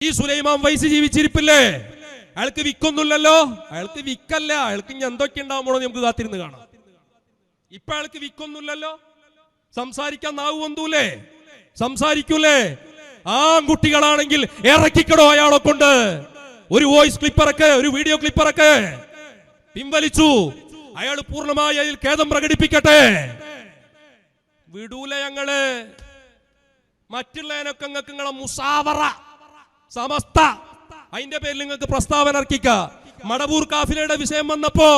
ഈ സുലൈമാൻ വൈസി ജീവിച്ചിരിപ്പില്ലേ? അയാൾക്ക് വിക്കൊന്നുമില്ലല്ലോ. അയാൾക്ക് വിക്കല്ല, അയാൾക്ക് ഇനി എന്തൊക്കെ ഉണ്ടാവുമ്പോഴോ നമുക്ക് കാത്തിരുന്ന് കാണാം. ഇപ്പൊ അയാൾക്ക് വിക്കൊന്നുമില്ലല്ലോ. സംസാരിക്കാൻ നാവ് വന്നൂലേ? സംസാരിക്കൂലേ? ആൺകുട്ടികളാണെങ്കിൽ ഇറക്കിക്കടോ അയാളെ കൊണ്ട്. ഒരു വോയിസ് ക്ലിപ്പറൊക്കെ, ഒരു വീഡിയോ ക്ലിപ്പറൊക്കെ പിൻവലിച്ചു. അയാൾ പൂർണ്ണമായി അതിൽ ഖേദം പ്രകടിപ്പിക്കട്ടെ. വിടൂല ഞങ്ങള്. മറ്റുള്ളതിനൊക്കെ നിങ്ങൾക്ക് നിങ്ങളെ മുസാവറ സമസ്ത അതിന്റെ പേരിൽ നിങ്ങൾക്ക് പ്രസ്താവന ഇറക്കിക്ക. മടവൂർ കാഫിലയുടെ വിഷയം വന്നപ്പോ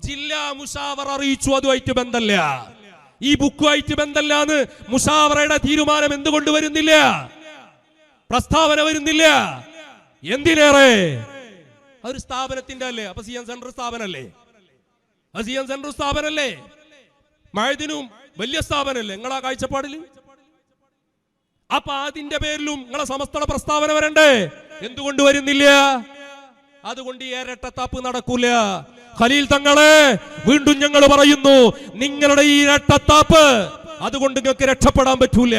ജില്ലാ മുഷാവറ അറിയിച്ചു. അതുമായിട്ട് ബന്ധമില്ല, ഈ ബുക്കുമായിട്ട് ബന്ധമില്ലാന്ന് മുഷാവറയുടെ തീരുമാനം എന്തുകൊണ്ട് വരുന്നില്ല? പ്രസ്താവന വരുന്നില്ല. എന്തിനേറെ ഒരു സ്ഥാപനത്തിന്റെ അല്ലേ? അപ്പൊ CN സെന്റർ സ്ഥാപനല്ലേ? അത് CN സെന്റർ സ്ഥാപനല്ലേ? മഴദിനും വലിയ സ്ഥാപനല്ലേ നിങ്ങളാ കാഴ്ചപ്പാടില്? അപ്പൊ അതിന്റെ പേരിലും നിങ്ങളെ സമസ്തയുടെ പ്രസ്താവന വരണ്ടേ? എന്തുകൊണ്ട് വരുന്നില്ല? അതുകൊണ്ട് ഇരട്ടത്താപ്പ് നടക്കൂല. ഖലീൽ തങ്ങളെ വീണ്ടും ഞങ്ങൾ പറയുന്നു, നിങ്ങളുടെ ഈ ഇരട്ടത്താപ്പ് അതുകൊണ്ട് നിങ്ങൾക്ക് രക്ഷപ്പെടാൻ പറ്റൂല.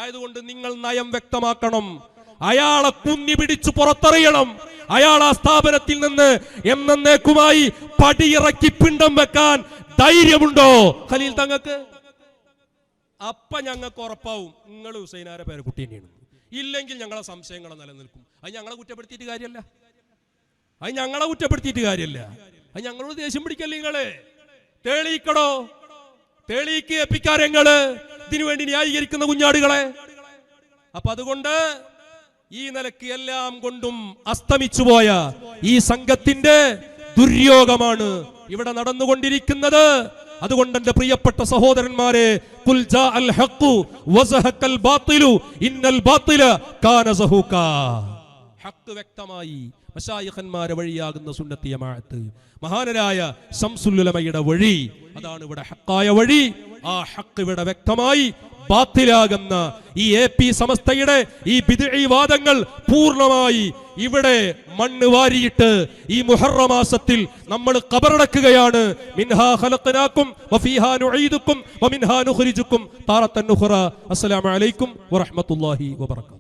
ആയതുകൊണ്ട് നിങ്ങൾ നയം വ്യക്തമാക്കണം. അയാളെ കുന്നി പിടിച്ചു പുറത്തറിയണം. അയാൾ ആ സ്ഥാപനത്തിൽ നിന്ന് എന്നേക്കുമായി പടിയിറക്കി പിണ്ടം വെക്കാൻ ധൈര്യമുണ്ടോ ഖലീൽ തങ്ങൾക്ക്? അപ്പൊ ഞങ്ങൾക്ക് ഉറപ്പാവും നിങ്ങൾ ഹുസൈനാരെ പേരക്കുട്ടി തന്നെയാണ്. ഇല്ലെങ്കിൽ ഞങ്ങളെ സംശയങ്ങളെ നിലനിൽക്കും. അത് ഞങ്ങളെ കുറ്റപ്പെടുത്തിയിട്ട് കാര്യമല്ല. അത് ഞങ്ങളോട് ദേഷ്യം പിടിക്കല്ലേ നിങ്ങള്? തെളിയിക്കടോ, തെളിയിക്ക് എപ്പിക്കാരങ്ങള് ഇതിനു വേണ്ടി ന്യായീകരിക്കുന്ന കുഞ്ഞാടുകളെ. അപ്പൊ അതുകൊണ്ട് ഈ നിലക്ക് എല്ലാം കൊണ്ടും അസ്തമിച്ചു പോയ ഈ സംഘത്തിന്റെ ദുര്യോഗമാണ് ഇവിടെ നടന്നുകൊണ്ടിരിക്കുന്നത്. അതുകൊണ്ട് എന്റെ പ്രിയപ്പെട്ട സഹോദരന്മാരെ, ഖുൽ ജാഅൽ ഹഖ് വസഹഖൽ ബാത്തിലു ഇന്നൽ ബാത്തില കാന സഹൂകാ. ഹഖ് വ്യക്തമായി മശായിഖന്മാരെ വഴിയാകുന്ന സുന്നത്തി ജമാഅത്ത്, മഹാനരായ ശംസുൽ ഉലമയുടെ വഴി, അതാണ് ഇവിടെ ഹഖായ വഴി. ആ ഹഖ് ഇവിടെ വ്യക്തമായി ബാത്തിലാകുന്ന ഈ AP സമസ്തയുടെ ഈ ബിദ്ഈ വാദങ്ങൾ പൂർണ്ണമായി ഇവിടെ മണ്ണ് വാരിയിട്ട് ഈ മുഹറം മാസത്തിൽ നമ്മൾ ഖബറടക്കുകയാണ്. മിൻഹാ ഖലഖനാകും വഫീഹാ നുഈദുകും വമിൻഹാ നുഖ്രിജുകും താറത്തൻ ഉഖ്റ. അസ്സലാമു അലൈക്കും വറഹ്മത്തുള്ളാഹി വബറകാതുഹു.